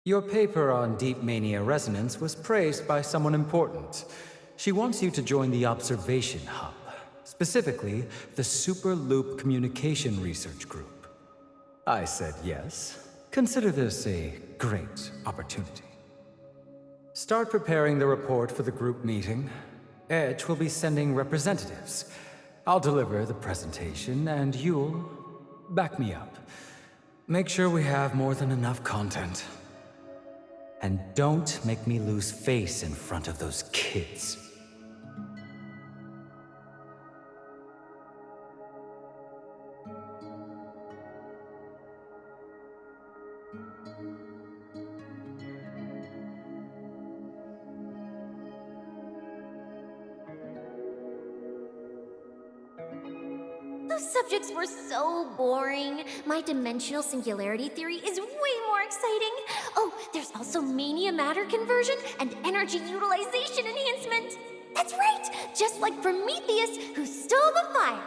Your paper on deep mania resonance was praised by someone important. She wants you to join the Observation Hub, specifically the Superloop Communication Research Group. I said yes. Consider this a great opportunity. Start preparing the report for the group meeting. Edge will be sending representatives. I'll deliver the presentation, and you'll back me up. Make sure we have more than enough content. And don't make me lose face in front of those kids. Those subjects were so boring. My dimensional singularity theory is way more exciting. Oh, there's also mania matter conversion and energy utilization enhancement. That's right, just like Prometheus, who stole the fire.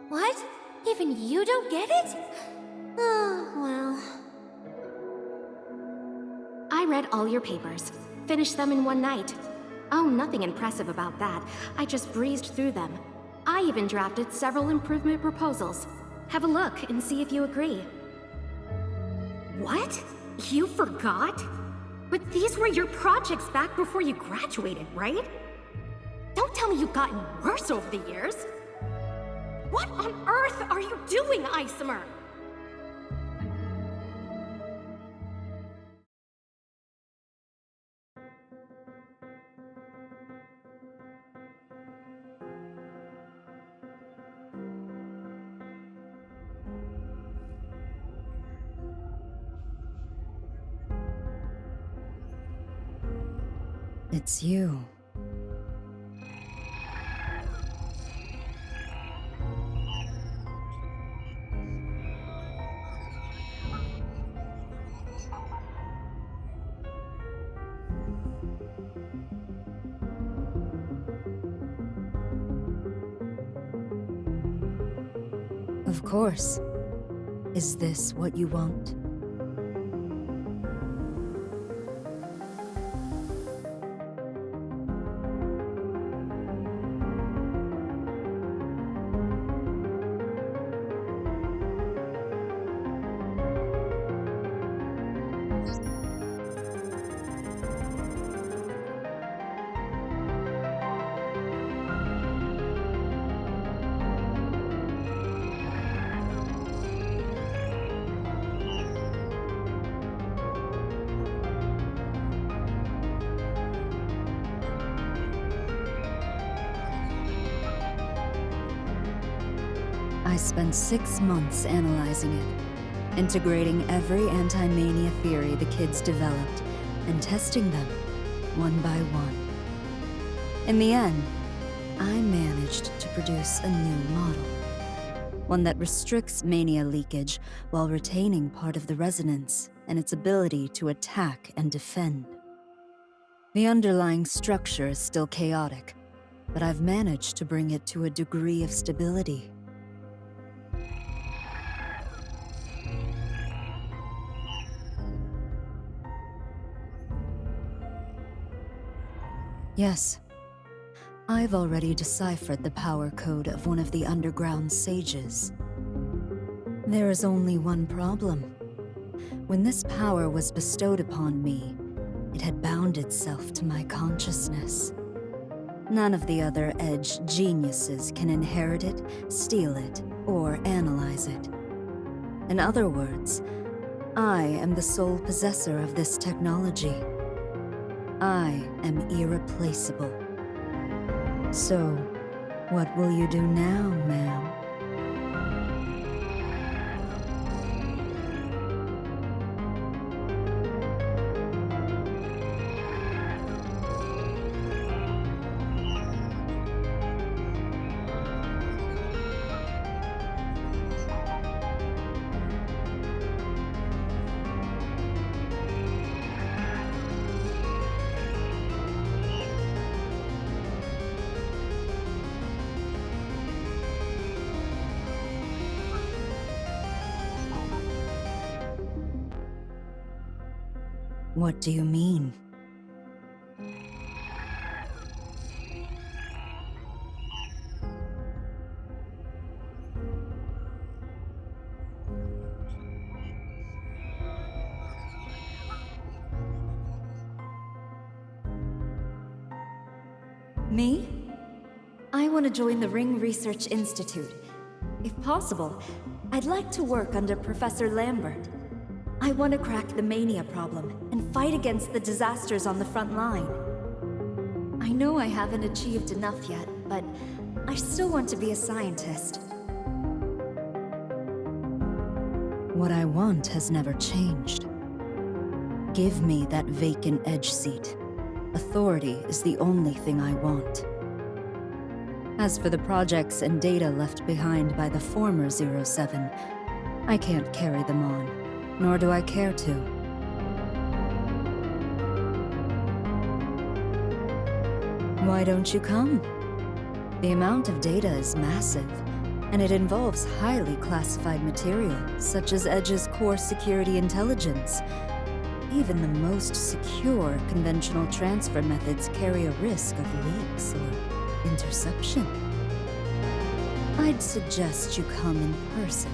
What? Even you don't get it? Oh, well. I read all your papers. Finished them in one night. Oh, nothing impressive about that. I just breezed through them. I even drafted several improvement proposals. Have a look and see if you agree. What? You forgot? But these were your projects back before you graduated, right? Don't tell me you've gotten worse over the years. What on earth are you doing, Isomer? It's you. Of course. Is this what you want? I spent 6 months analyzing it, integrating every anti-mania theory the kids developed, and testing them, one by one. In the end, I managed to produce a new model. One that restricts mania leakage while retaining part of the resonance and its ability to attack and defend. The underlying structure is still chaotic, but I've managed to bring it to a degree of stability. Yes, I've already deciphered the power code of one of the underground sages. There is only one problem. When this power was bestowed upon me, it had bound itself to my consciousness. None of the other Edge geniuses can inherit it, steal it, or analyze it. In other words, I am the sole possessor of this technology. I am irreplaceable. So, what will you do now, ma'am? What do you mean? Me? I want to join the Ring Research Institute. If possible, I'd like to work under Professor Lambert. I want to crack the mania problem and fight against the disasters on the front line. I know I haven't achieved enough yet, but I still want to be a scientist. What I want has never changed. Give me that vacant edge seat. Authority is the only thing I want. As for the projects and data left behind by the former 07, I can't carry them on, nor do I care to. Why don't you come? The amount of data is massive, and it involves highly classified material, such as Edge's core security intelligence. Even the most secure conventional transfer methods carry a risk of leaks or interception. I'd suggest you come in person.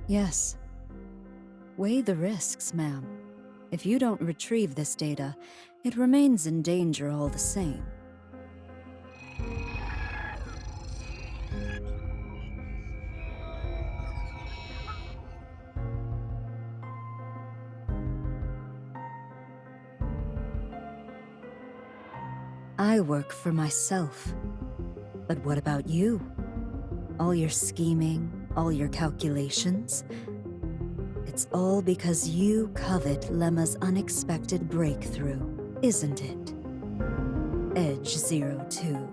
Yes. Weigh the risks, ma'am. If you don't retrieve this data, it remains in danger all the same. I work for myself. But what about you? All your scheming, all your calculations? It's all because you covet Lemma's unexpected breakthrough, isn't it? Edge 02.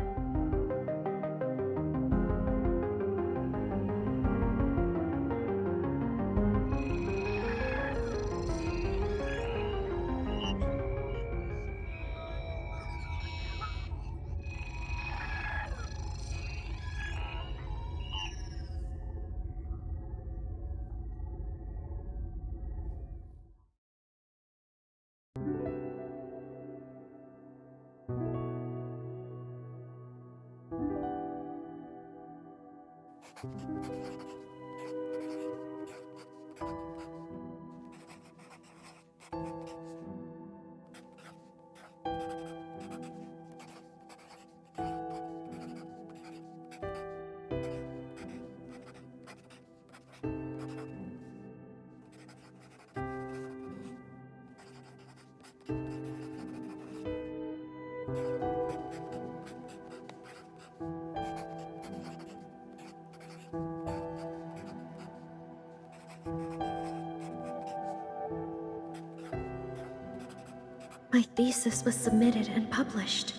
My thesis was submitted and published.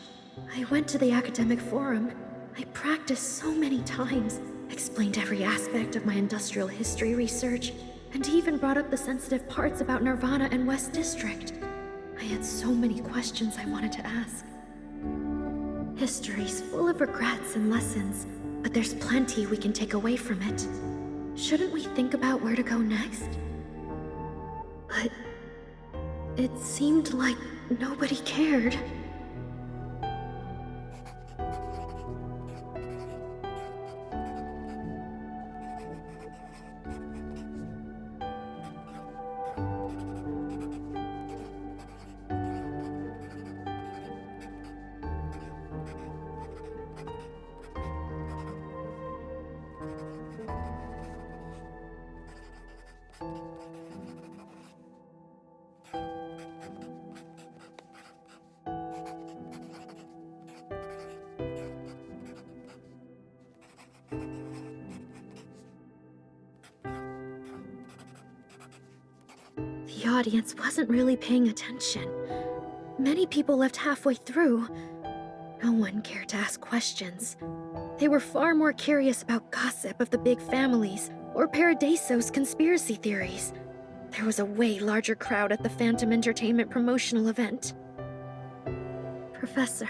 I went to the academic forum. I practiced so many times, explained every aspect of my industrial history research, and even brought up the sensitive parts about Nirvana and West District. I had so many questions I wanted to ask. History's full of regrets and lessons, but there's plenty we can take away from it. Shouldn't we think about where to go next? But it seemed like nobody cared. The audience wasn't really paying attention. Many people left halfway through. No one cared to ask questions. They were far more curious about gossip of the big families or Paradiso's conspiracy theories. There was a way larger crowd at the Phantom Entertainment promotional event. Professor,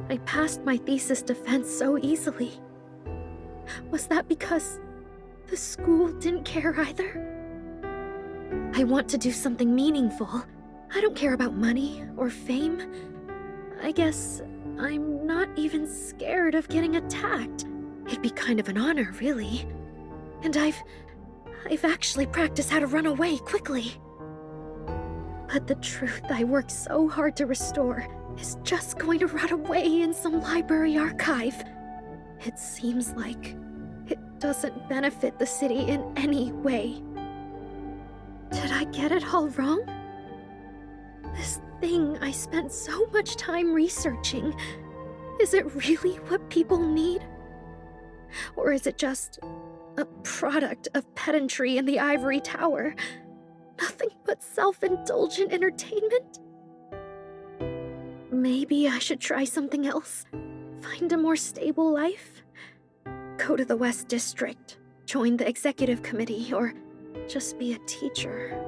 I passed my thesis defense so easily. Was that because the school didn't care either? I want to do something meaningful. I don't care about money or fame. I guess I'm not even scared of getting attacked. It'd be kind of an honor, really. And I've actually practiced how to run away quickly. But the truth I worked so hard to restore is just going to rot away in some library archive. It seems like it doesn't benefit the city in any way. Did I get it all wrong? This thing I spent so much time researching, is it really what people need? Or is it just a product of pedantry in the ivory tower? Nothing but self-indulgent entertainment? Maybe I should try something else. Find a more stable life? Go to the West District, join the executive committee, or just be a teacher.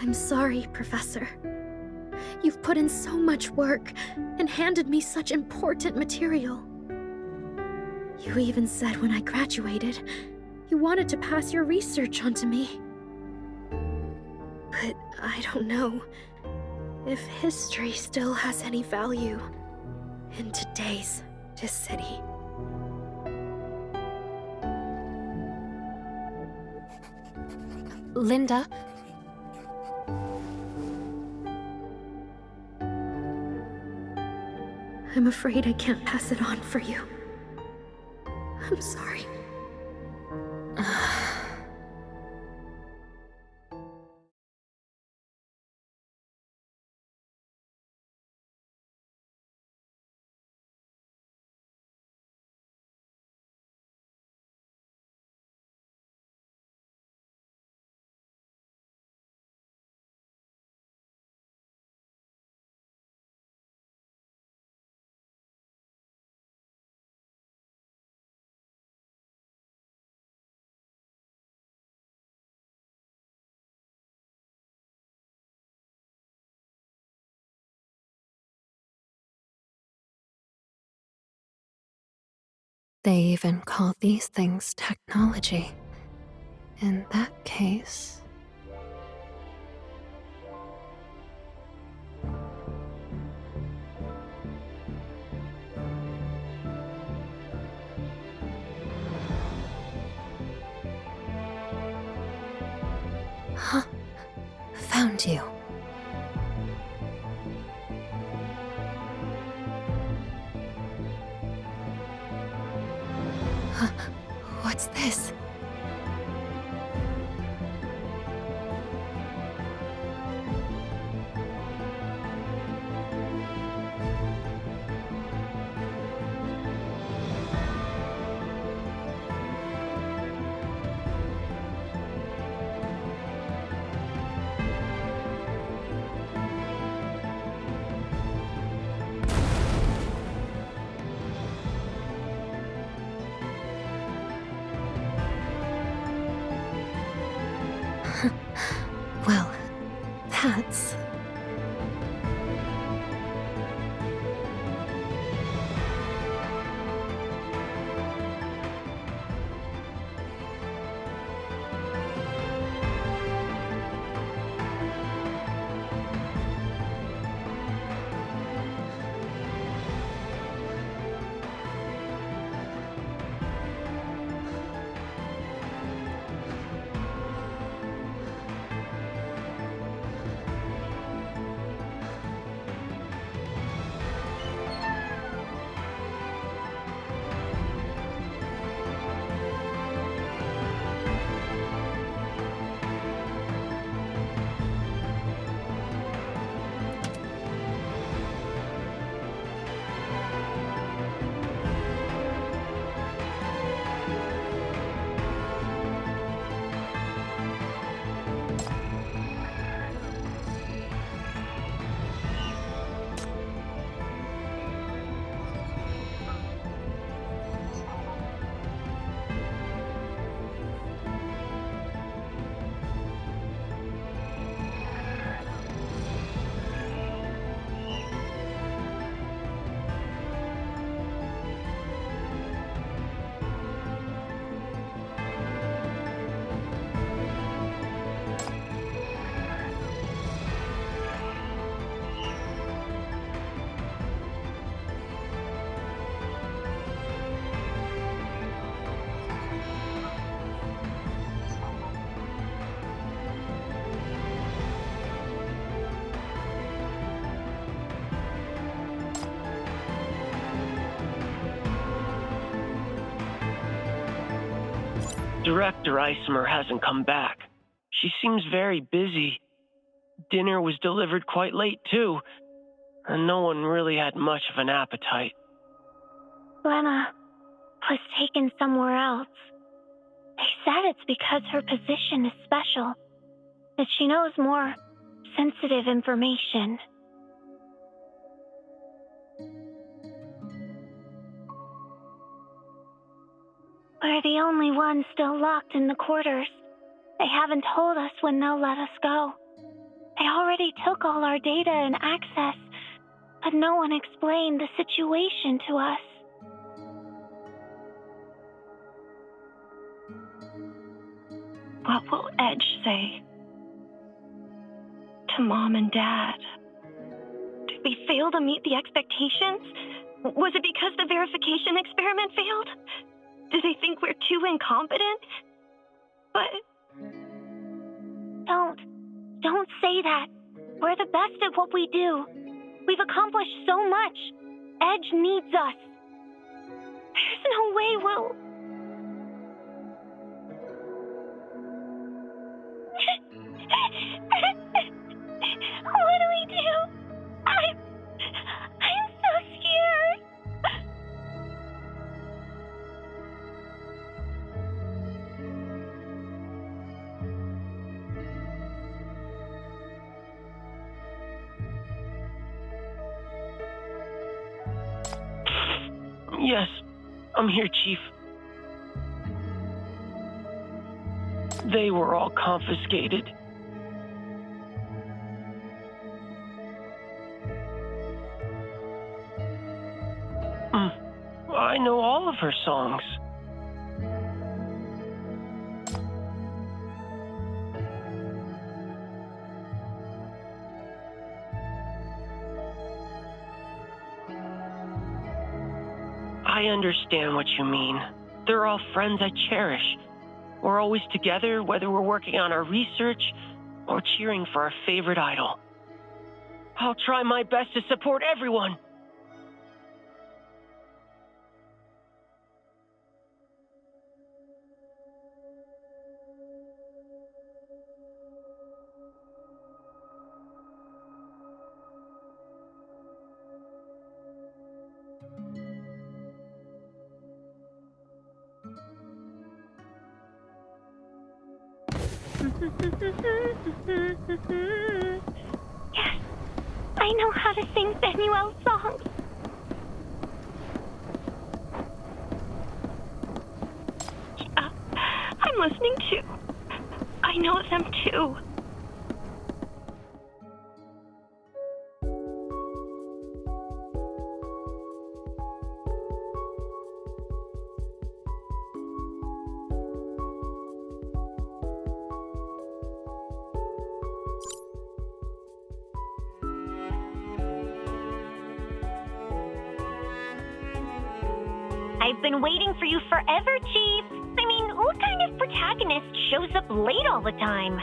I'm sorry, Professor. You've put in so much work and handed me such important material. You even said when I graduated, you wanted to pass your research on to me. But I don't know if history still has any value in today's city. Linda? I'm afraid I can't pass it on for you. I'm sorry. They even call these things technology. In that case... Huh? Found you. Huh? What's this? Well, that's... Director Isomer hasn't come back. She seems very busy. Dinner was delivered quite late, too, and no one really had much of an appetite. Lena was taken somewhere else. They said it's because her position is special, that she knows more sensitive information. We're the only ones still locked in the quarters. They haven't told us when they'll let us go. They already took all our data and access, but no one explained the situation to us. What will Edge say? To Mom and Dad? Did we fail to meet the expectations? Was it because the verification experiment failed? Do they think we're too incompetent? But... Don't say that. We're the best at what we do. We've accomplished so much. Edge needs us. There's no way we'll... What do we do? I'm so scared. Yes, I'm here, Chief. They were all confiscated. I know all of her songs. I understand what you mean. They're all friends I cherish. We're always together, whether we're working on our research or cheering for our favorite idol. I'll try my best to support everyone. Yes, I know how to sing Benuel's songs. Yeah, I'm listening too. I know them too. I've been waiting for you forever, Chief. I mean, what kind of protagonist shows up late all the time?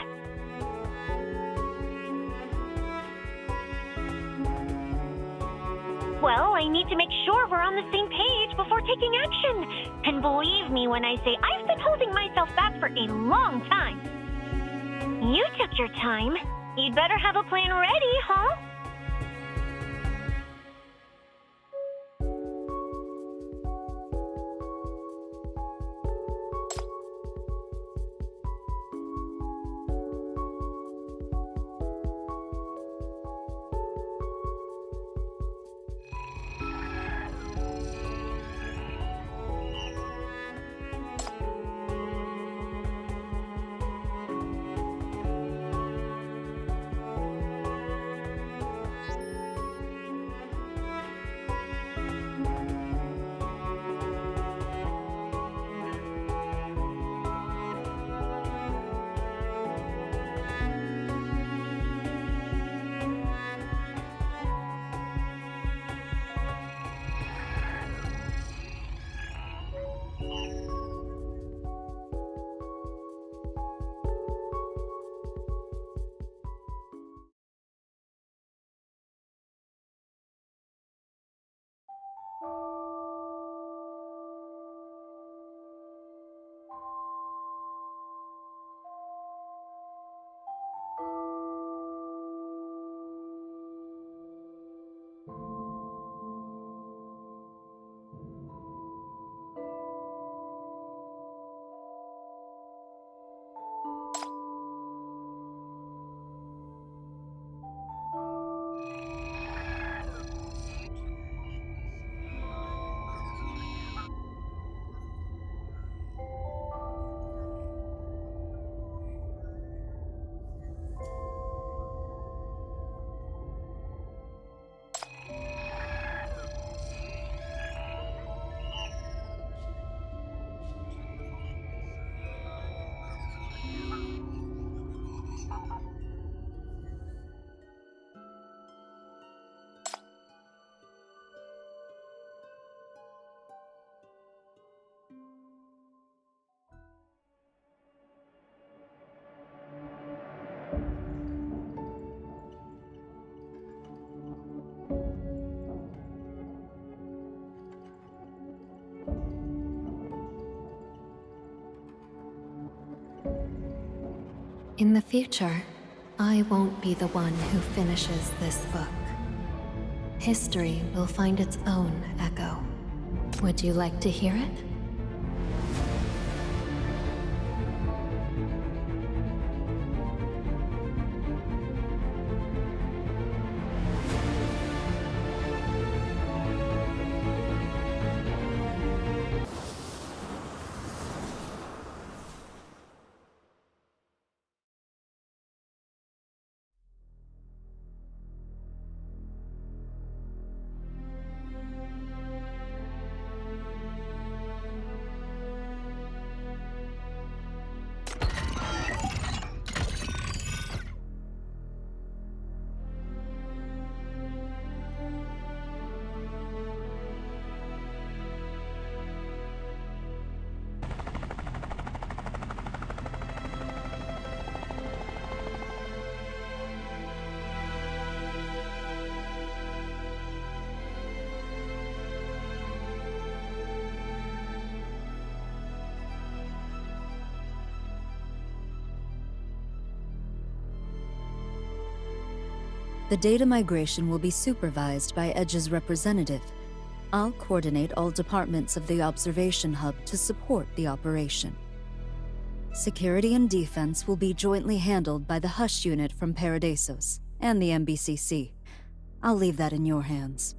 Well, I need to make sure we're on the same page before taking action. And believe me when I say I've been holding myself back for a long time. You took your time. You'd better have a plan ready, huh? In the future, I won't be the one who finishes this book. History will find its own echo. Would you like to hear it? The data migration will be supervised by Edge's representative. I'll coordinate all departments of the observation hub to support the operation. Security and defense will be jointly handled by the Hush unit from Paradisos and the MBCC. I'll leave that in your hands.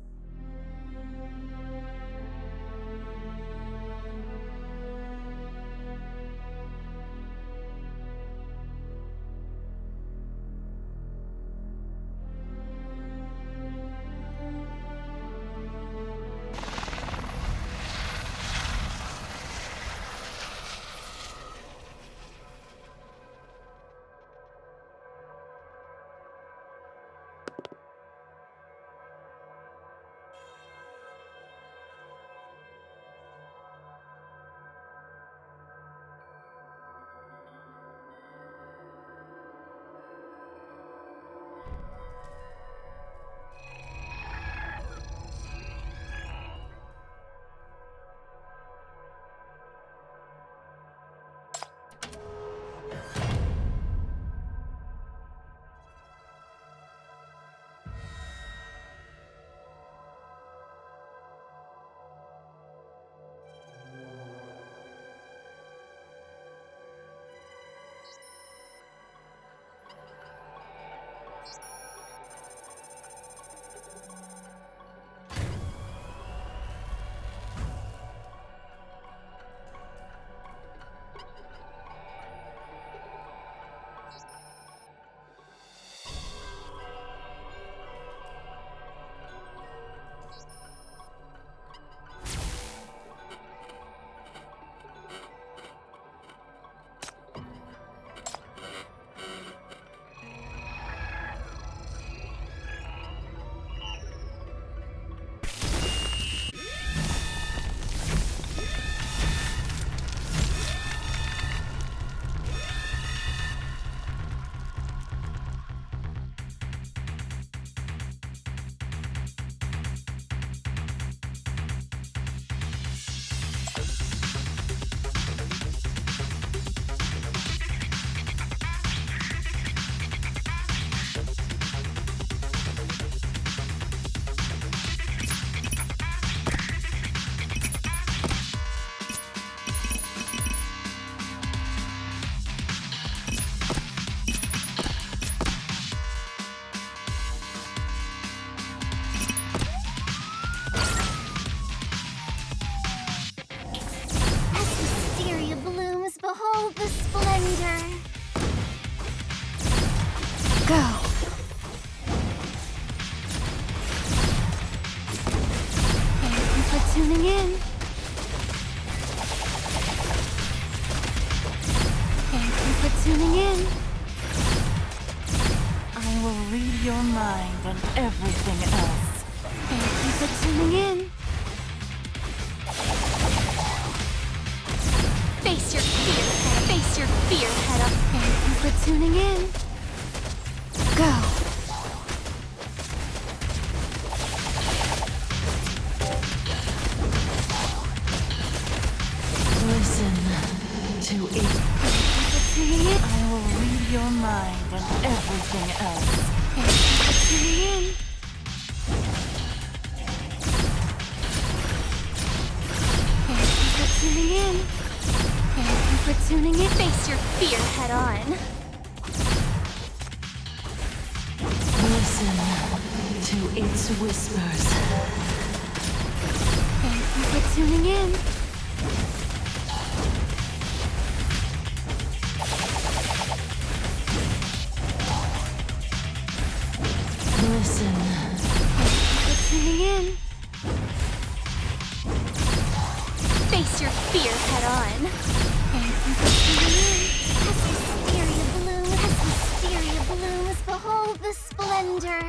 Behold the splendor! Go! Thank you for tuning in. Thank you for tuning in. I will read your mind and everything else. Thank you for tuning in. Face your fear, face your fear, head up. Thank you for tuning in. Go! Listen to it. Thank you for tuning in. I will read your everything else. Tuning in. Thank you for tuning in. Thank you for tuning in. Face your fear head on. Listen to its whispers. Thank you for tuning in. Listen. Thank you for tuning in. Face your fear head on. Thank you for tuning in. As hysteria blooms, behold the splendor.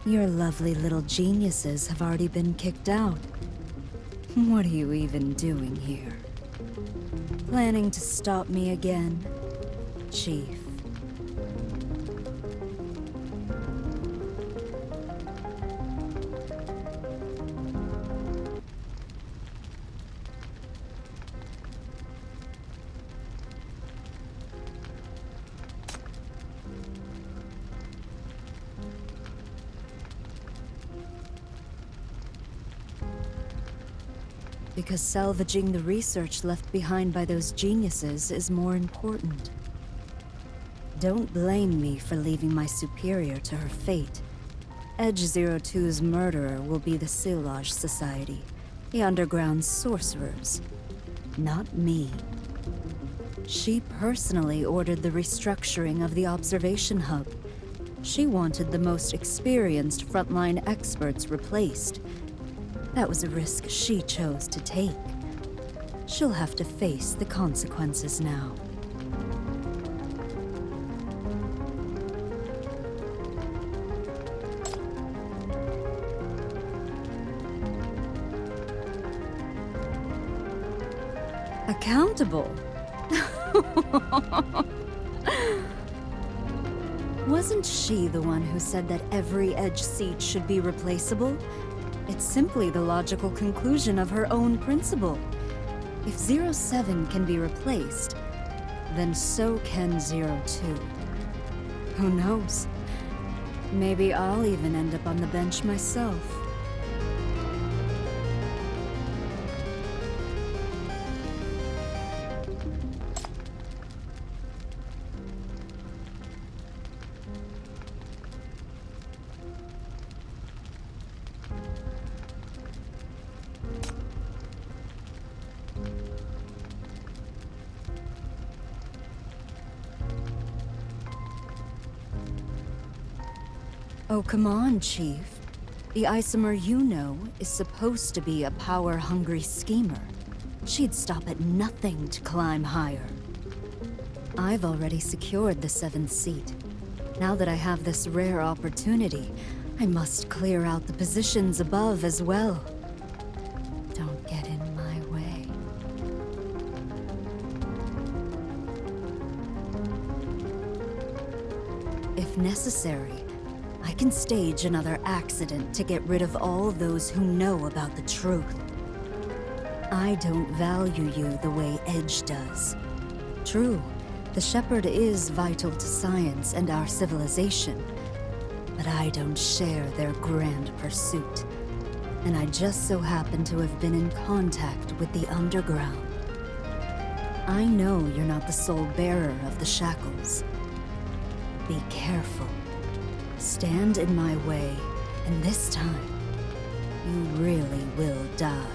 Your lovely little geniuses have already been kicked out. What are you even doing here? Planning to stop me again, Chief? Because salvaging the research left behind by those geniuses is more important. Don't blame me for leaving my superior to her fate. Edge 02's murderer will be the Silage Society, the underground sorcerers, not me. She personally ordered the restructuring of the observation hub. She wanted the most experienced frontline experts replaced. That was a risk she chose to take. She'll have to face the consequences now. Accountable? Wasn't she the one who said that every Edge seat should be replaceable? It's simply the logical conclusion of her own principle. If 07 can be replaced, then so can 02. Who knows? Maybe I'll even end up on the bench myself. Oh, come on, Chief. The Isomer you know is supposed to be a power-hungry schemer. She'd stop at nothing to climb higher. I've already secured the 7th seat. Now that I have this rare opportunity, I must clear out the positions above as well. Don't get in my way. If necessary, I can stage another accident to get rid of all those who know about the truth. I don't value you the way Edge does. True, the Shepherd is vital to science and our civilization, but I don't share their grand pursuit. And I just so happen to have been in contact with the underground. I know you're not the sole bearer of the shackles. Be careful. Stand in my way, and this time, you really will die.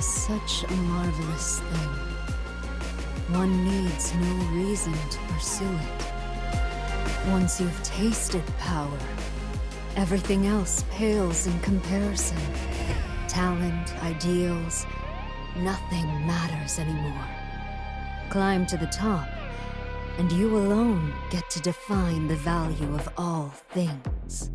Such a marvelous thing. One needs no reason to pursue it. Once you've tasted power, everything else pales in comparison. Talent, ideals, nothing matters anymore. Climb to the top, and you alone get to define the value of all things.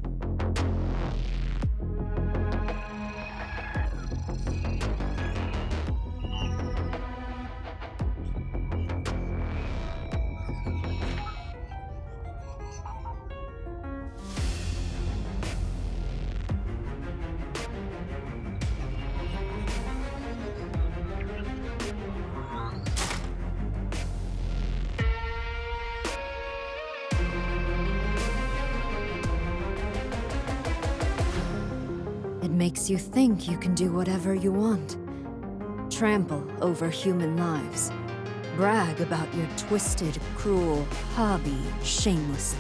Makes you think you can do whatever you want. Trample over human lives. Brag about your twisted, cruel hobby shamelessly.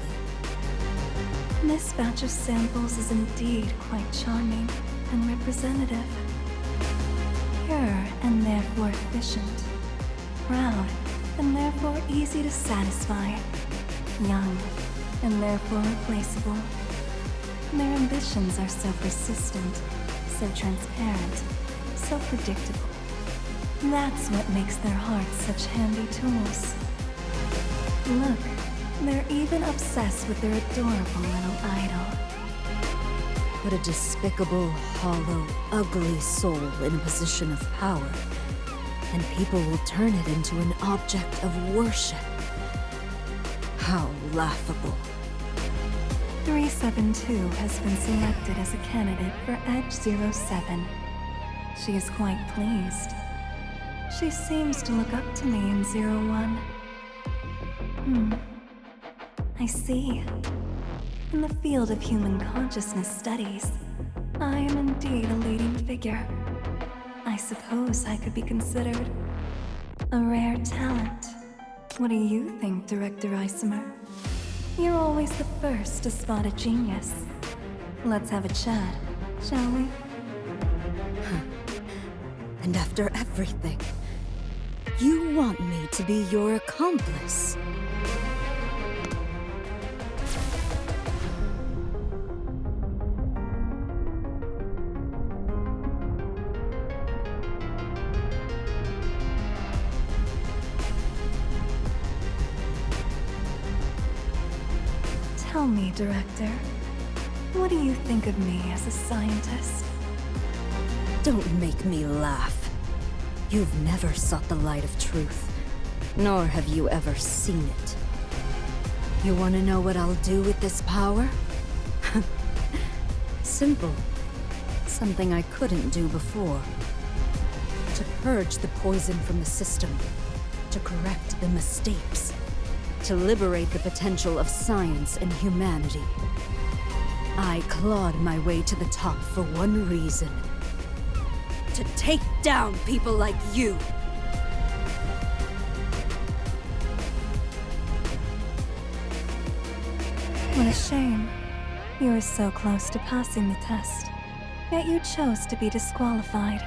This batch of samples is indeed quite charming and representative. Pure and therefore efficient. Proud and therefore easy to satisfy. Young and therefore replaceable. Their ambitions are so persistent, so transparent, so predictable. That's what makes their hearts such handy tools. Look, they're even obsessed with their adorable little idol. Put a despicable, hollow, ugly soul in a position of power, and people will turn it into an object of worship. How laughable. 372 has been selected as a candidate for Edge 07. She is quite pleased. She seems to look up to me in 01. I see. In the field of human consciousness studies, I am indeed a leading figure. I I suppose I could be considered a rare talent. What do you think, Director Isomer? You're always the first to spot a genius. Let's have a chat, shall we? And after everything, you want me to be your accomplice? Tell me, Director, what do you think of me as a scientist? Don't make me laugh. You've never sought the light of truth, nor have you ever seen it. You want to know what I'll do with this power? Simple. Something I couldn't do before. To purge the poison from the system. To correct the mistakes. To liberate the potential of science and humanity. I clawed my way to the top for one reason. To take down people like you! What a shame. You were so close to passing the test, yet you chose to be disqualified.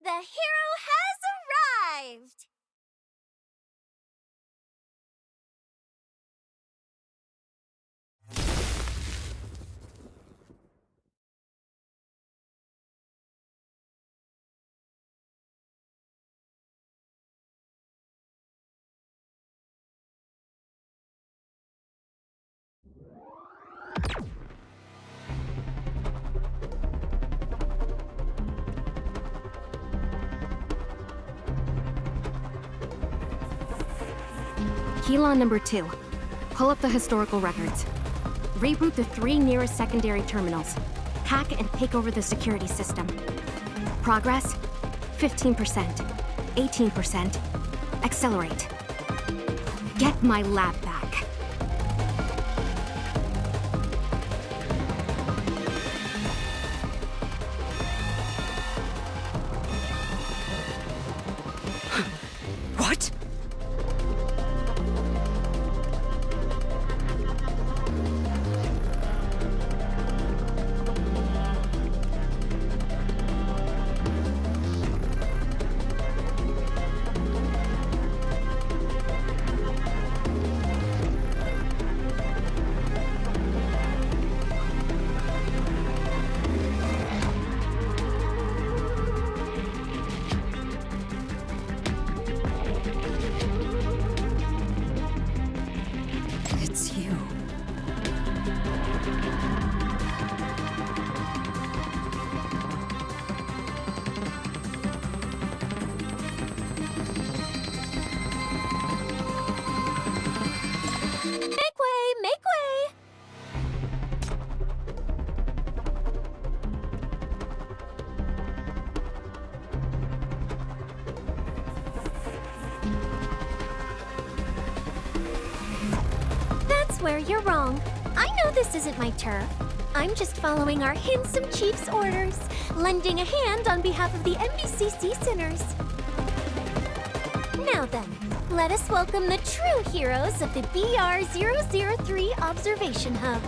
The hero has arrived! Helon number 2. Pull up the historical records. Reboot the 3 nearest secondary terminals. Hack and take over the security system. Progress? 15%. 18%. Accelerate. Get my lab back. What? you're wrong. I know this isn't my turf. I'm just following our handsome chief's orders, lending a hand on behalf of the MBCC sinners. Now then, let us welcome the true heroes of the BR-003 Observation Hub.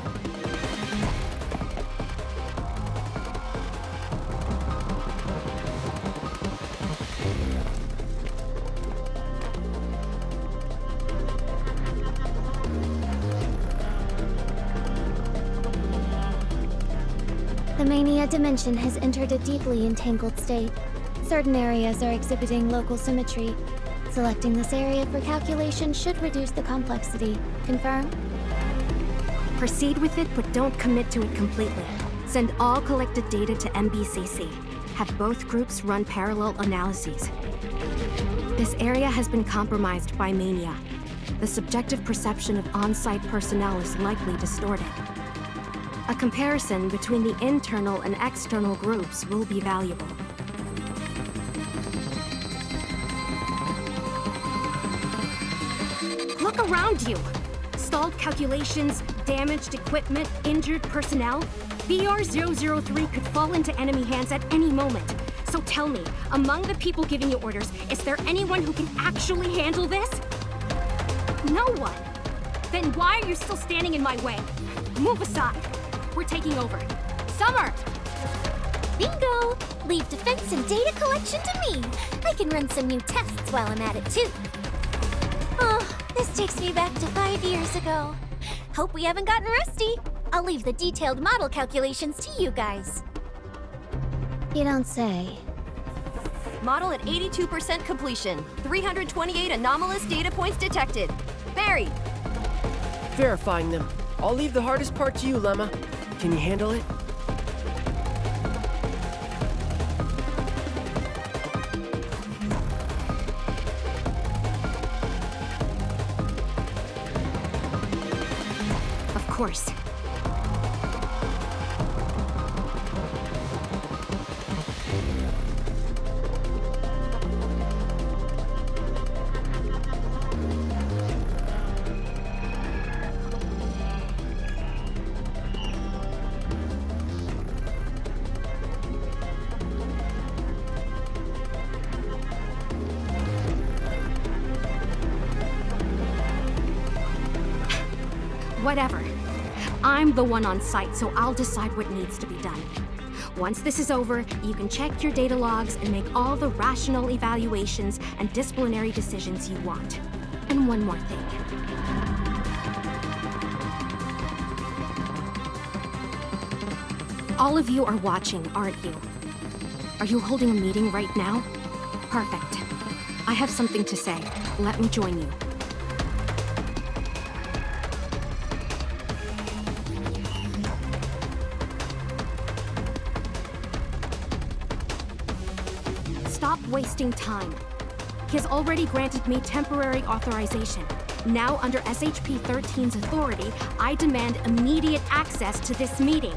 The Mania dimension has entered a deeply entangled state. Certain areas are exhibiting local symmetry. Selecting this area for calculation should reduce the complexity. Confirm? Proceed with it, but don't commit to it completely. Send all collected data to MBCC. Have both groups run parallel analyses. This area has been compromised by Mania. The subjective perception of on-site personnel is likely distorted. A comparison between the internal and external groups will be valuable. Look around you! Stalled calculations, damaged equipment, injured personnel. BR-003 could fall into enemy hands at any moment. So tell me, among the people giving you orders, is there anyone who can actually handle this? No one! Then why are you still standing in my way? Move aside. We're taking over. Summer! Bingo! Leave defense and data collection to me. I can run some new tests while I'm at it too. Oh, this takes me back to 5 years ago. Hope we haven't gotten rusty. I'll leave the detailed model calculations to you guys. You don't say. Model at 82% completion. 328 anomalous data points detected. Buried. Verifying them. I'll leave the hardest part to you, Lemma. Can you handle it? Of course. Whatever. I'm the one on site, so I'll decide what needs to be done. Once this is over, you can check your data logs and make all the rational evaluations and disciplinary decisions you want. And one more thing. All of you are watching, aren't you? Are you holding a meeting right now? Perfect. I have something to say. Let me join you. Stop wasting time. He has already granted me temporary authorization. Now, under SHP-13's authority, I demand immediate access to this meeting.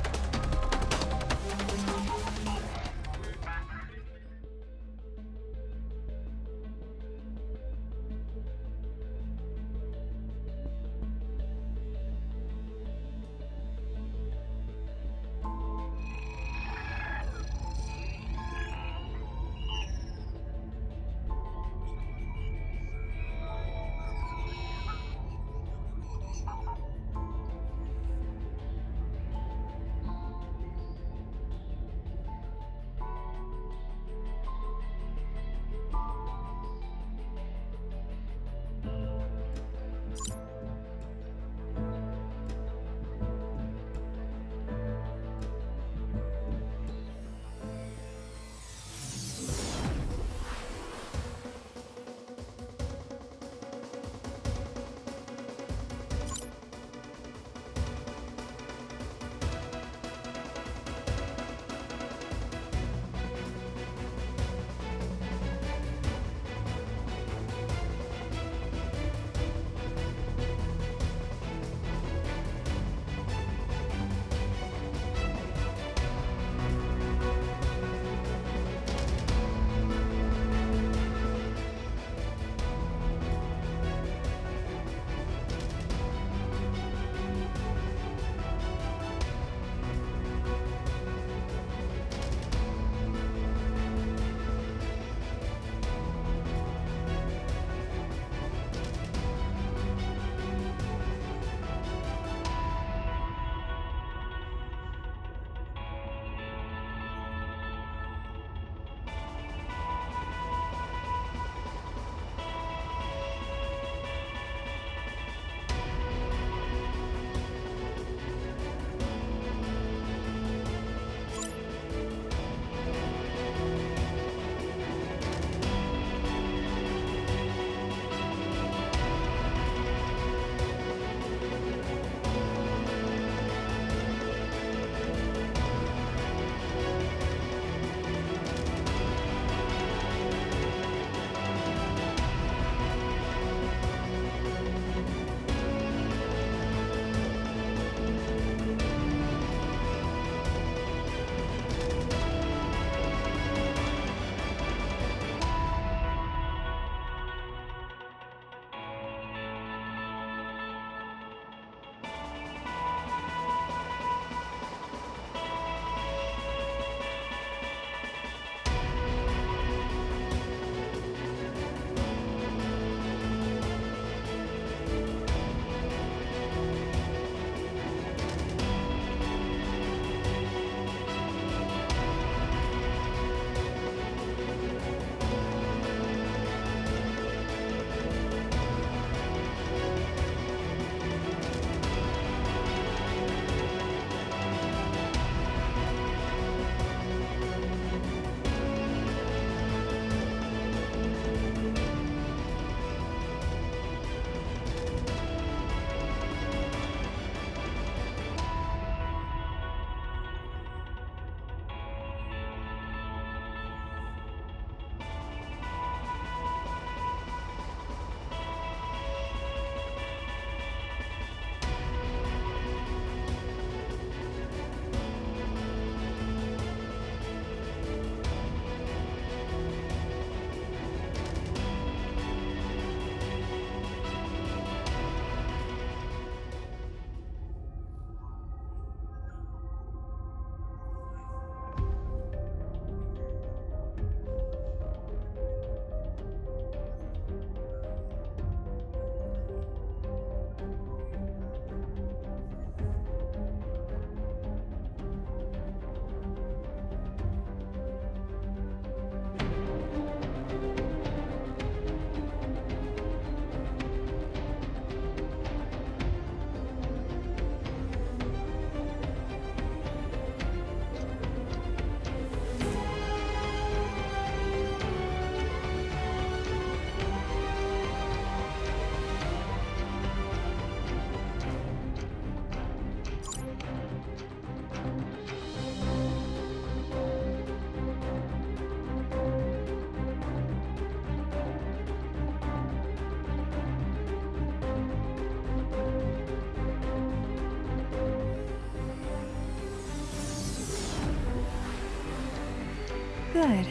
Good,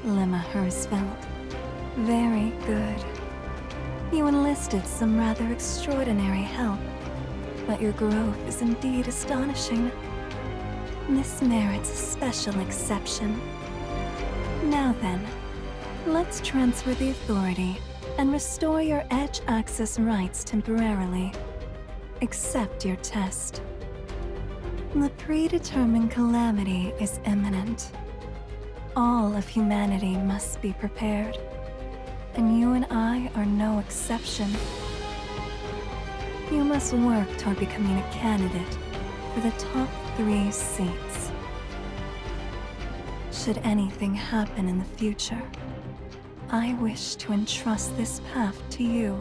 Lemma Hersfeld. Very good. You enlisted some rather extraordinary help, but your growth is indeed astonishing. This merits a special exception. Now then, let's transfer the authority and restore your Edge access rights temporarily. Accept your test. The predetermined calamity is imminent. All of humanity must be prepared, and you and I are no exception. You must work toward becoming a candidate for the top 3 seats. Should anything happen in the future, I wish to entrust this path to you.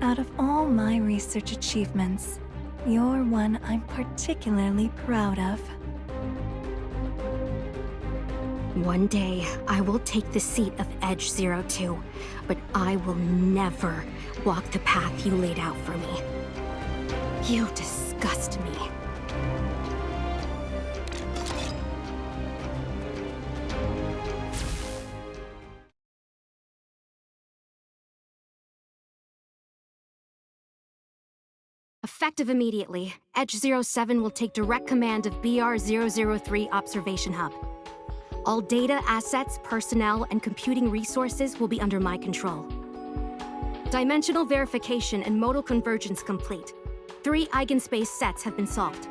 Out of all my research achievements, you're one I'm particularly proud of. One day, I will take the seat of Edge 02, but I will never walk the path you laid out for me. You disgust me. Effective immediately, Edge 07 will take direct command of BR 003 Observation Hub. All data, assets, personnel, and computing resources will be under my control. Dimensional verification and modal convergence complete. 3 eigenspace sets have been solved.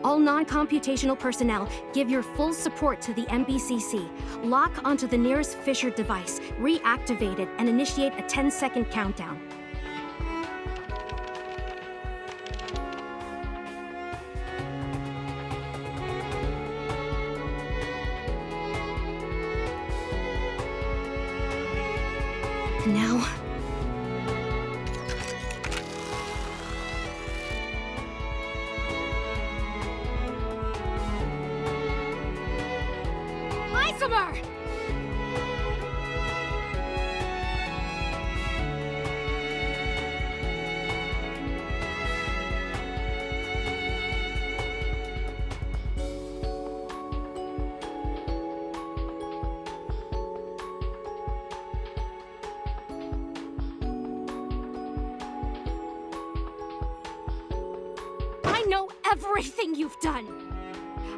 All non-computational personnel give your full support to the MBCC. Lock onto the nearest Fisher device, reactivate it, and initiate a 10-second countdown. Now... Isomer! Everything you've done!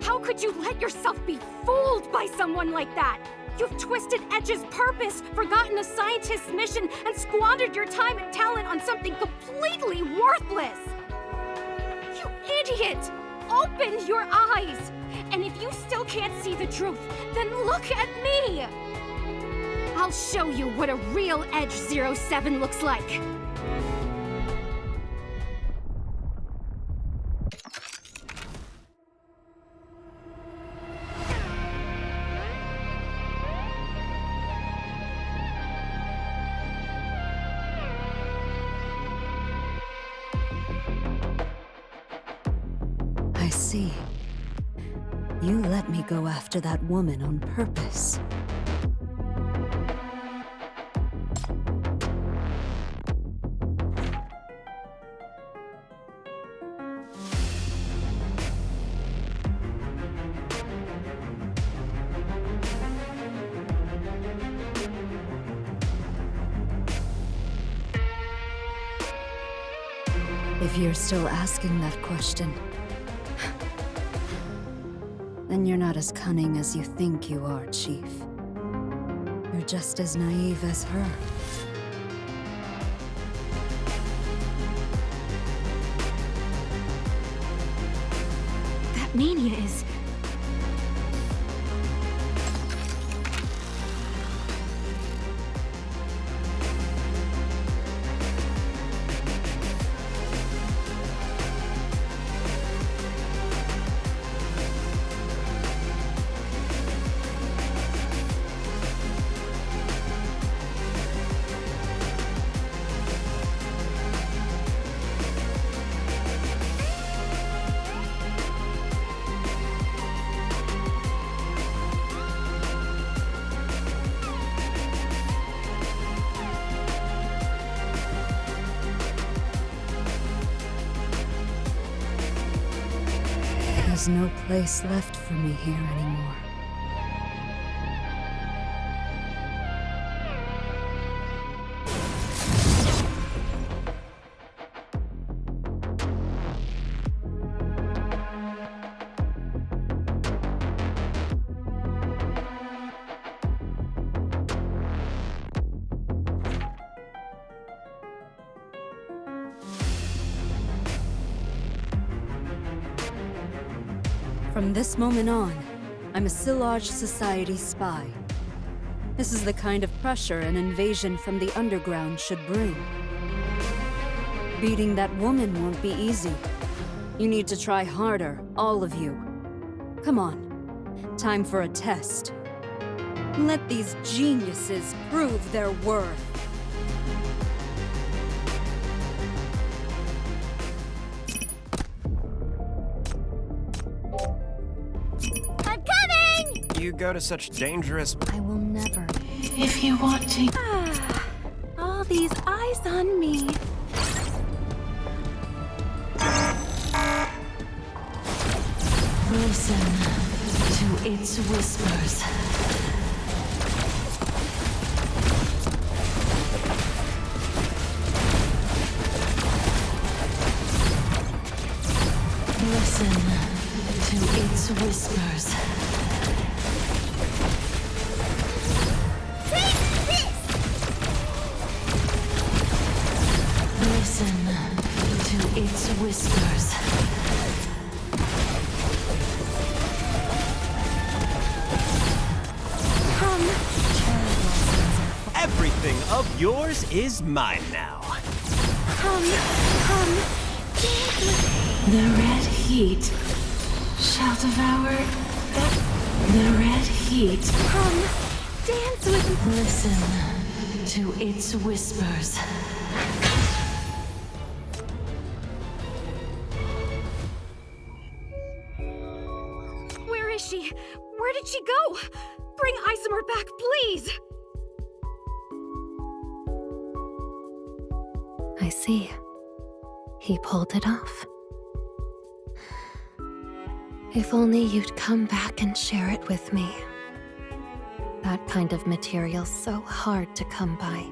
How could you let yourself be fooled by someone like that? You've twisted Edge's purpose, forgotten a scientist's mission, and squandered your time and talent on something completely worthless! You idiot! Open your eyes! And if you still can't see the truth, then look at me! I'll show you what a real Edge 07 looks like! I see. You let me go after that woman on purpose. If you're still asking that question, then you're not as cunning as you think you are, Chief. You're just as naive as her. That mania is... There's no place left for me here anymore. From this moment on, I'm a Silage Society spy. This is the kind of pressure an invasion from the underground should bring. Beating that woman won't be easy. You need to try harder, all of you. Come on, time for a test. Let these geniuses prove their worth. I'm coming! You go to such dangerous... I will never. If you want to. All these eyes on me. Listen to its whispers. Listen to its whispers. Take this! Listen to its whispers. Everything of yours is mine now. The red heat shall devour the red heat. Dance with me. Listen to its whispers. Where is she? Where did she go? Bring Isomer back, please! I see. He pulled it off. If only you'd come back and share it with me. That kind of material's so hard to come by.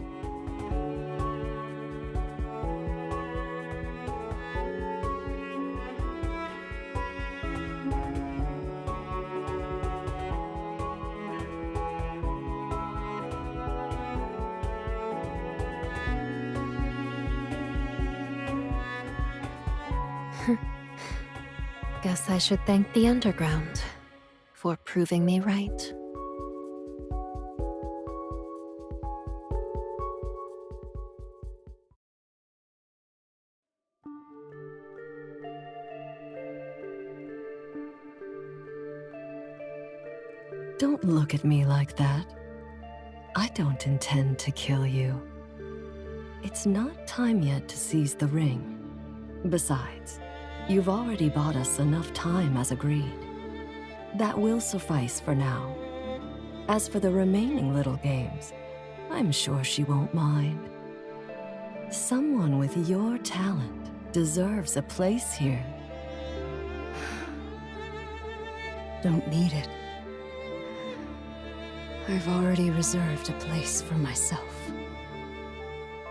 Guess I should thank the Underground for proving me right. Don't look at me like that. I don't intend to kill you. It's not time yet to seize the ring. Besides, you've already bought us enough time as agreed. That will suffice for now. As for the remaining little games, I'm sure she won't mind. Someone with your talent deserves a place here. Don't need it. I've already reserved a place for myself.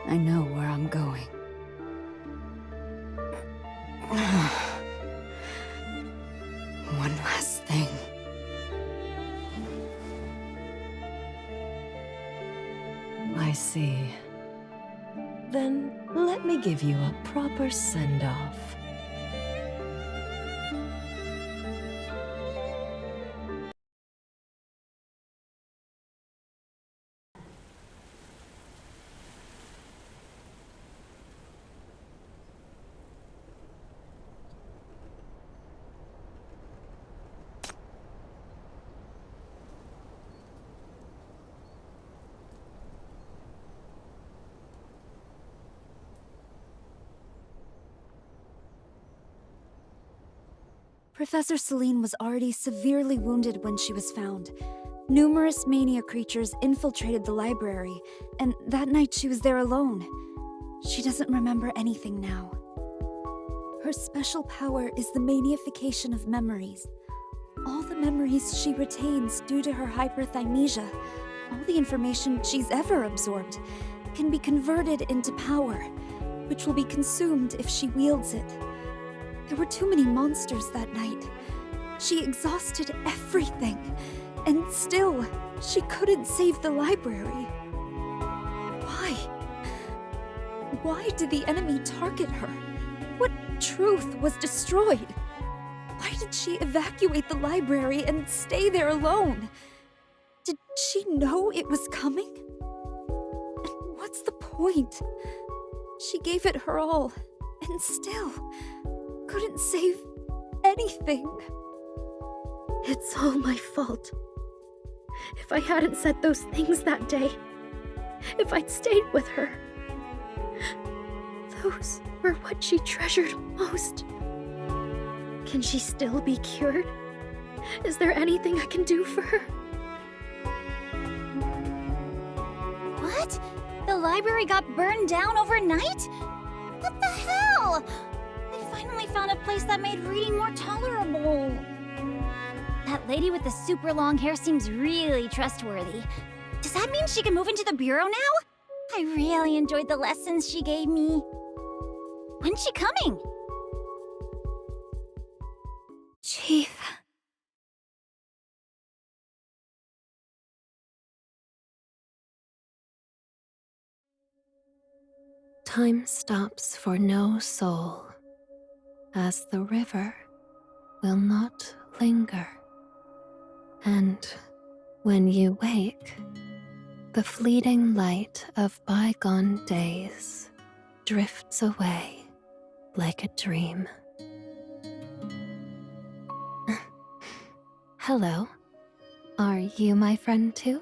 I know where I'm going. One last thing. I see. Then let me give you a proper send-off. Professor Celine was already severely wounded when she was found. Numerous mania creatures infiltrated the library, and that night she was there alone. She doesn't remember anything now. Her special power is the manification of memories. All the memories she retains due to her hyperthymesia, all the information she's ever absorbed, can be converted into power, which will be consumed if she wields it. There were too many monsters that night. She exhausted everything, and still, she couldn't save the library. Why? Why did the enemy target her? What truth was destroyed? Why did she evacuate the library and stay there alone? Did she know it was coming? And what's the point? She gave it her all, and still couldn't save anything. It's all my fault. If I hadn't said those things that day, if I'd stayed with her, those were what she treasured most. Can she still be cured? Is there anything I can do for her? What? The library got burned down overnight? What the hell? They finally found a place that made reading more tolerable. That lady with the super long hair seems really trustworthy. Does that mean she can move into the bureau now? I really enjoyed the lessons she gave me. When's she coming? Chief. Time stops for no soul, as the river will not linger. And when you wake, the fleeting light of bygone days drifts away like a dream. Hello. Are you my friend too?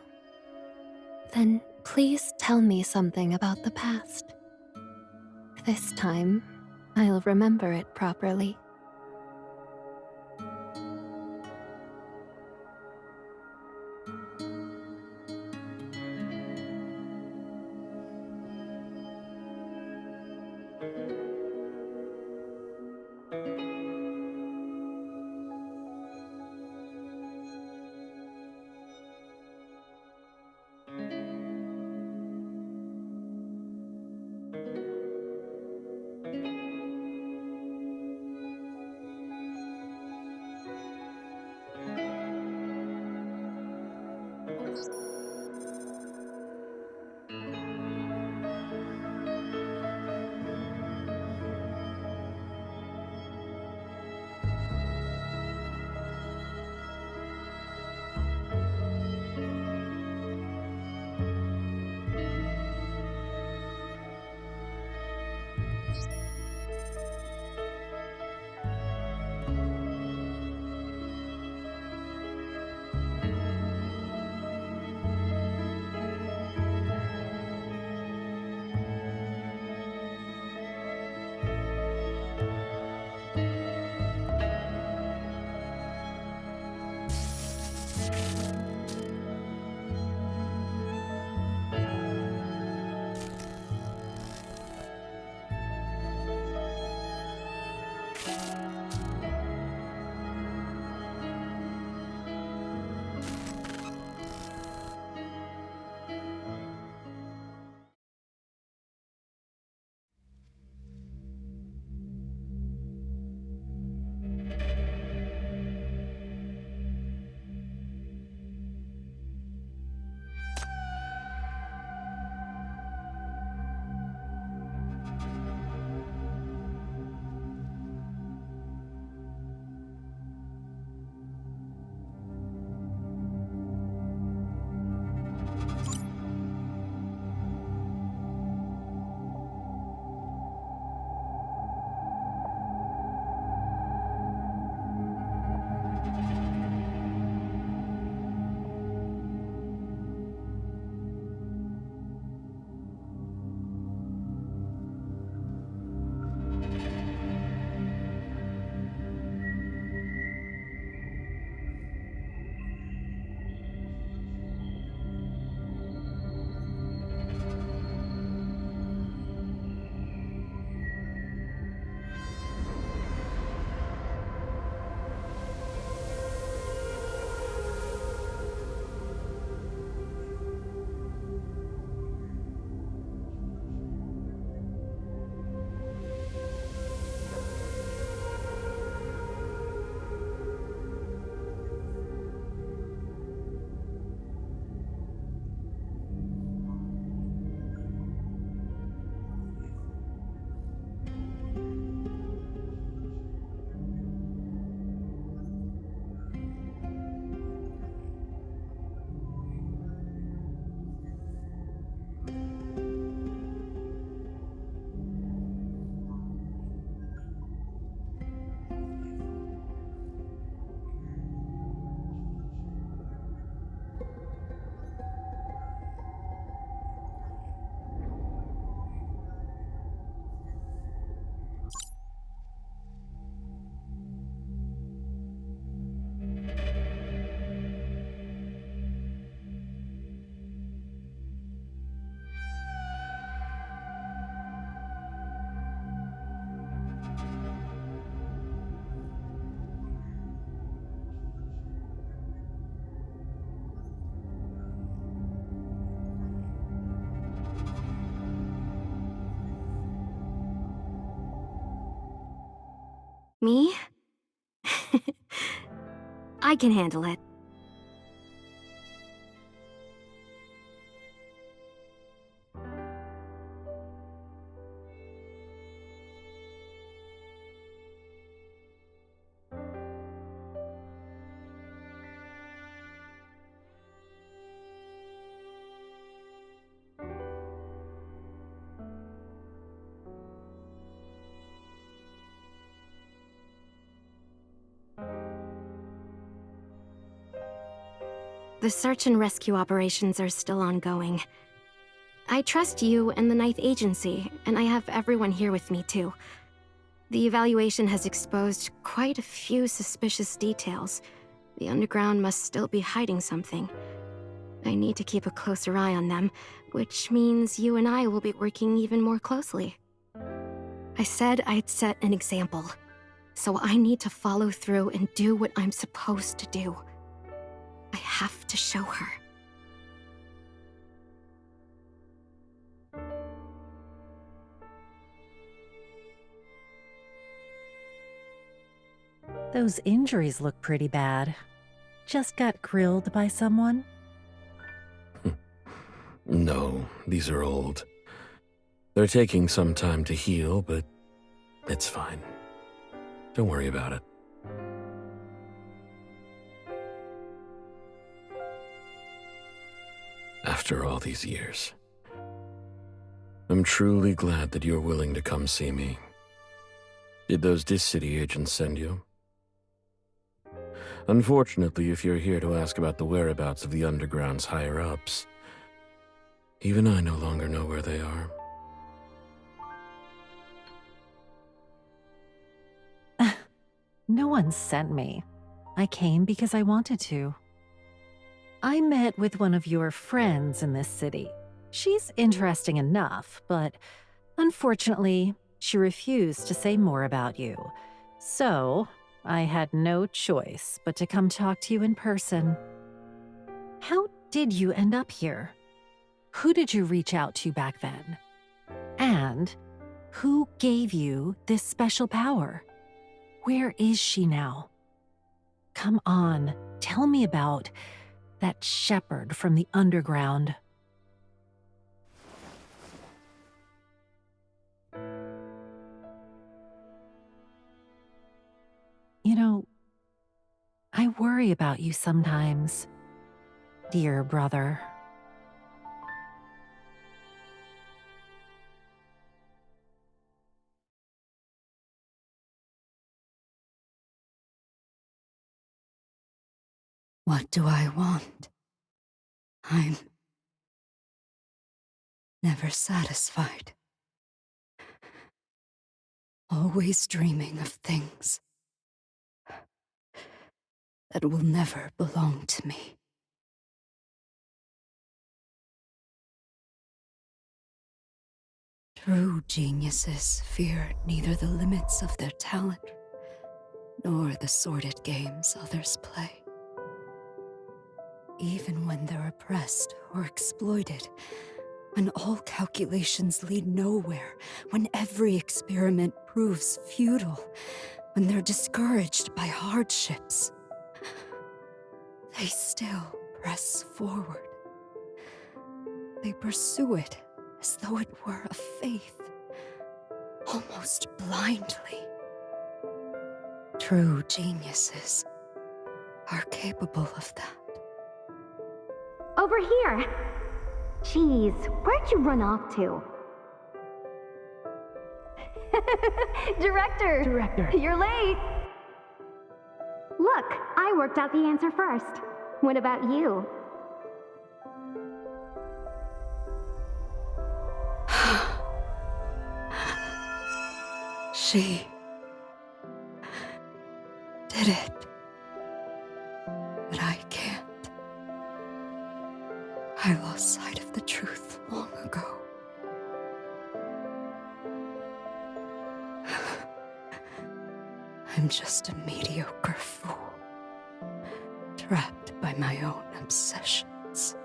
Then please tell me something about the past. This time, I'll remember it properly. Me? I can handle it. The search and rescue operations are still ongoing. I trust you and the Ninth Agency, and I have everyone here with me too. The evaluation has exposed quite a few suspicious details. The Underground must still be hiding something. I need to keep a closer eye on them, which means you and I will be working even more closely. I said I'd set an example, so I need to follow through and do what I'm supposed to do. I have to show her. Those injuries look pretty bad. Just got grilled by someone? No, these are old. They're taking some time to heal, but it's fine. Don't worry about it. After all these years, I'm truly glad that you're willing to come see me. Did those Dis-City agents send you? Unfortunately, if you're here to ask about the whereabouts of the Underground's higher-ups, even I no longer know where they are. No one sent me. I came because I wanted to. I met with one of your friends in this city. She's interesting enough, but unfortunately, she refused to say more about you. So, I had no choice but to come talk to you in person. How did you end up here? Who did you reach out to back then? And who gave you this special power? Where is she now? Come on, tell me about that shepherd from the Underground. You know, I worry about you sometimes, dear brother. What do I want? I'm never satisfied. Always dreaming of things that will never belong to me. True geniuses fear neither the limits of their talent nor the sordid games others play. Even when they're oppressed or exploited, when all calculations lead nowhere, when every experiment proves futile, when they're discouraged by hardships, they still press forward. They pursue it as though it were a faith, almost blindly. True geniuses are capable of that. Over here! Jeez, where'd you run off to? Director, you're late! Look, I worked out the answer first. What about you? She did it. But I can't. I lost sight of the truth long ago. I'm just a mediocre fool, trapped by my own obsessions.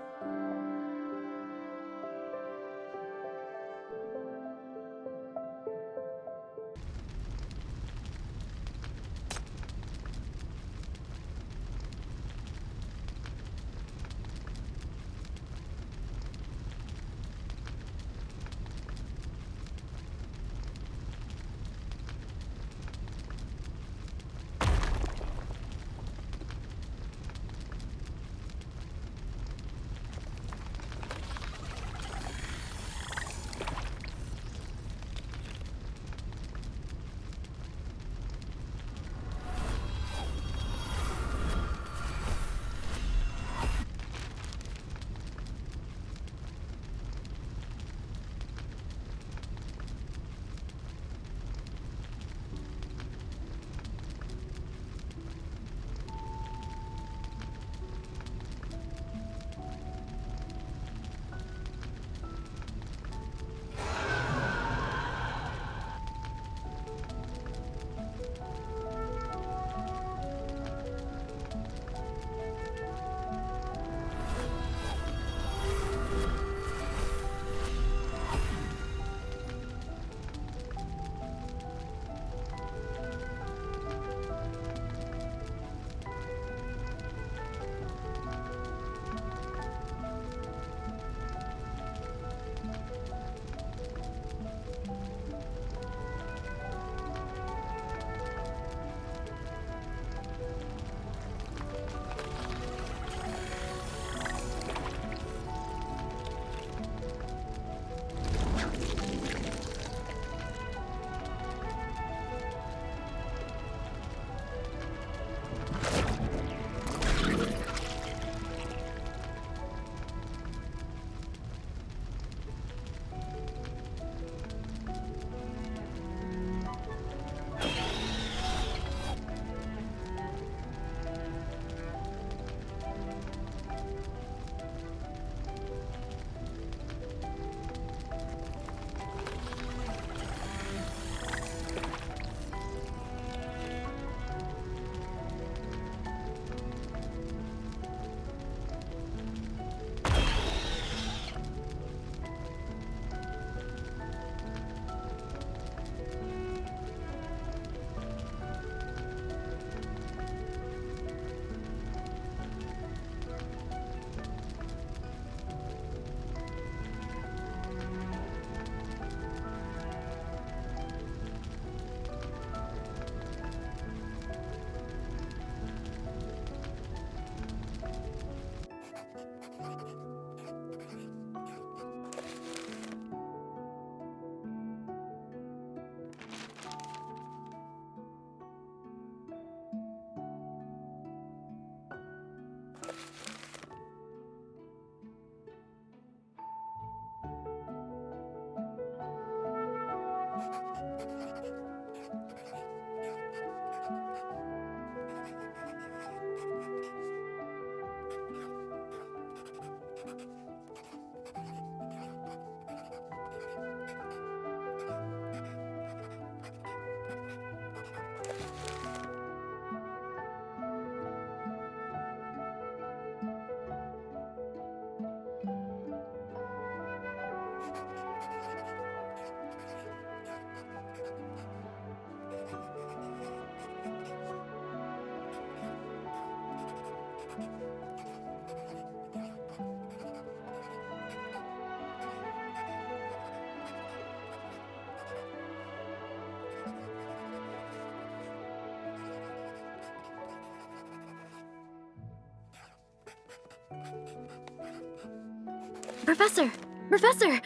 Professor! Professor!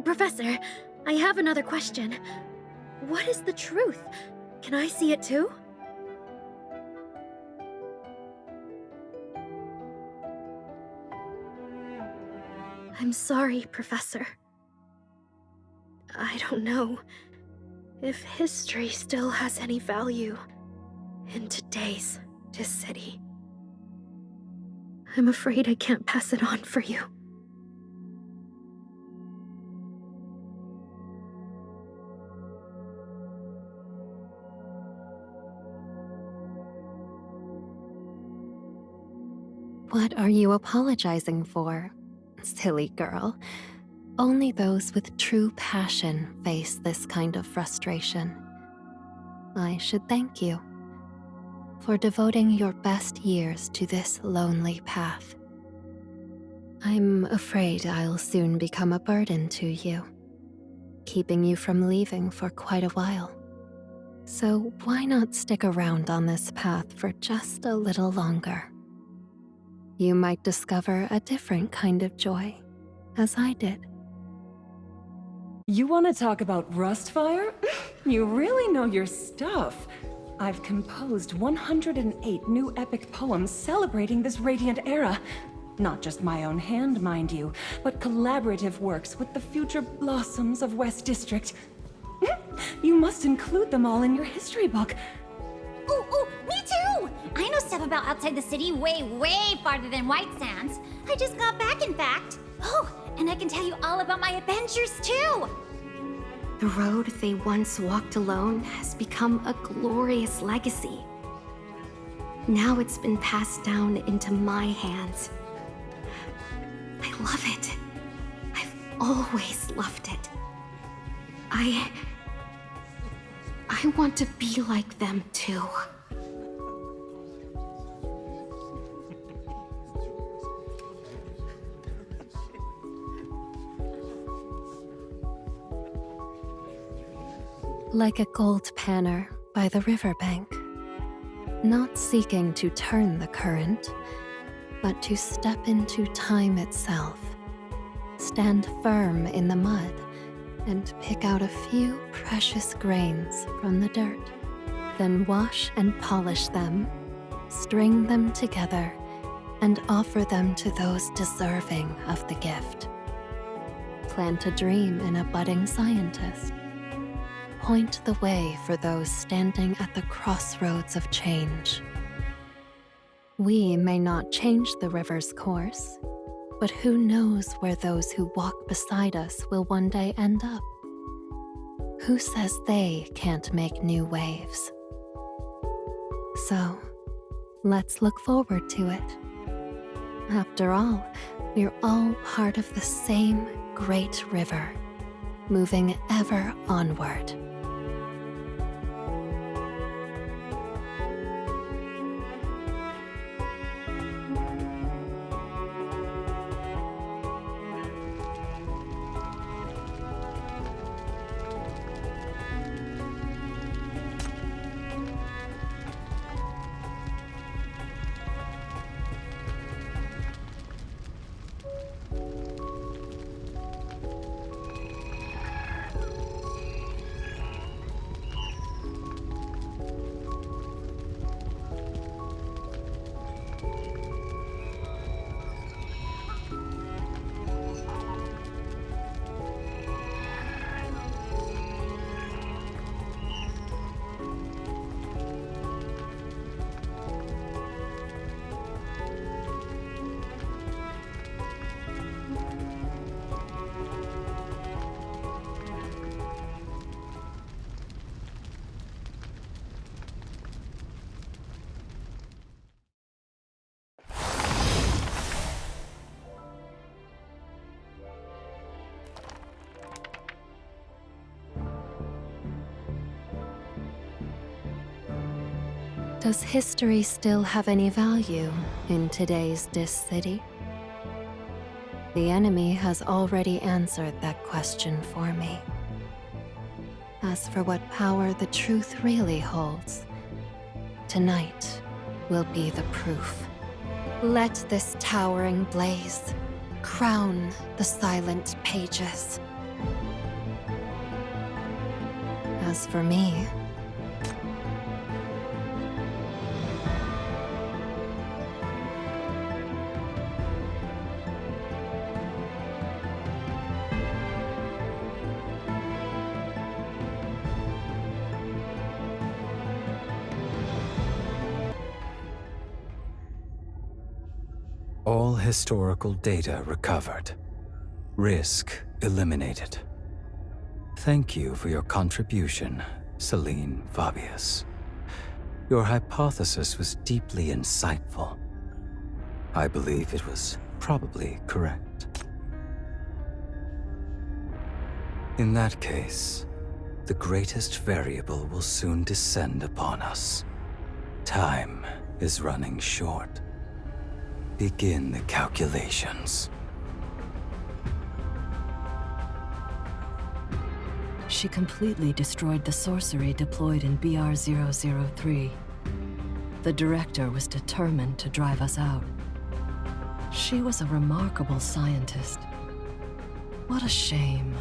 Professor, I have another question. What is the truth? Can I see it too? I'm sorry, Professor. I don't know if history still has any value in today's city. I'm afraid I can't pass it on for you. What are you apologizing for, silly girl? Only those with true passion face this kind of frustration. I should thank you for devoting your best years to this lonely path. I'm afraid I'll soon become a burden to you, keeping you from leaving for quite a while. So why not stick around on this path for just a little longer? You might discover a different kind of joy, as I did. You want to talk about Rustfire? You really know your stuff. I've composed 108 new epic poems celebrating this radiant era. Not just my own hand, mind you, but collaborative works with the future blossoms of West District. You must include them all in your history book. Ooh, me too! I know stuff about outside the city way farther than White Sands. I just got back, in fact. Oh, and I can tell you all about my adventures too! The road they once walked alone has become a glorious legacy. Now it's been passed down into my hands. I love it. I've always loved it. I want to be like them too. Like a gold panner by the riverbank, not seeking to turn the current, but to step into time itself, stand firm in the mud, and pick out a few precious grains from the dirt, then wash and polish them, string them together, and offer them to those deserving of the gift. Plant a dream in a budding scientist. Point the way for those standing at the crossroads of change. We may not change the river's course, but who knows where those who walk beside us will one day end up? Who says they can't make new waves? So, let's look forward to it. After all, we're all part of the same great river, moving ever onward. Does history still have any value in today's City? The enemy has already answered that question for me. As for what power the truth really holds, tonight will be the proof. Let this towering blaze crown the silent pages. As for me, all historical data recovered. Risk eliminated. Thank you for your contribution, Celine Fabius. Your hypothesis was deeply insightful. I believe it was probably correct. In that case, the greatest variable will soon descend upon us. Time is running short. Begin the calculations. She completely destroyed the sorcery deployed in BR-003. The director was determined to drive us out. She was a remarkable scientist. What a shame.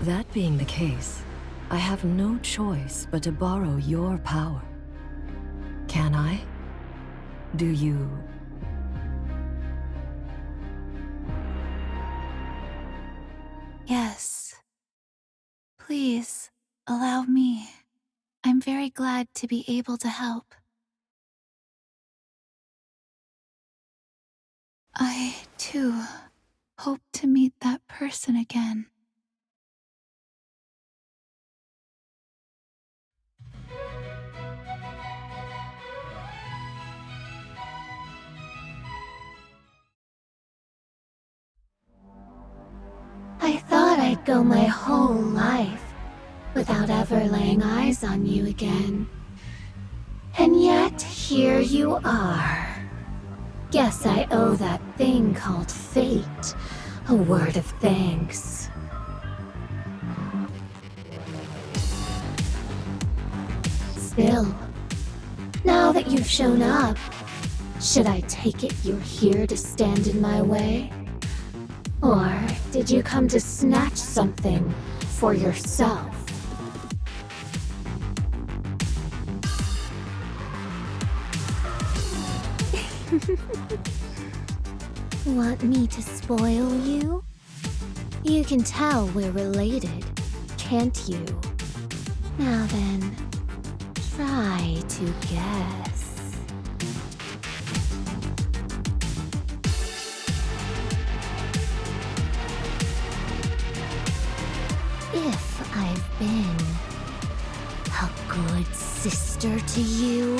That being the case, I have no choice but to borrow your power. Can I? Do you? Yes. Please, allow me. I'm very glad to be able to help. I, too, hope to meet that person again. I thought I'd go my whole life without ever laying eyes on you again. And yet, here you are. Guess I owe that thing called fate a word of thanks. Still, now that you've shown up, should I take it you're here to stand in my way? Or did you come to snatch something for yourself? Want me to spoil you? You can tell we're related, can't you? Now then, try to guess. If I've been a good sister to you.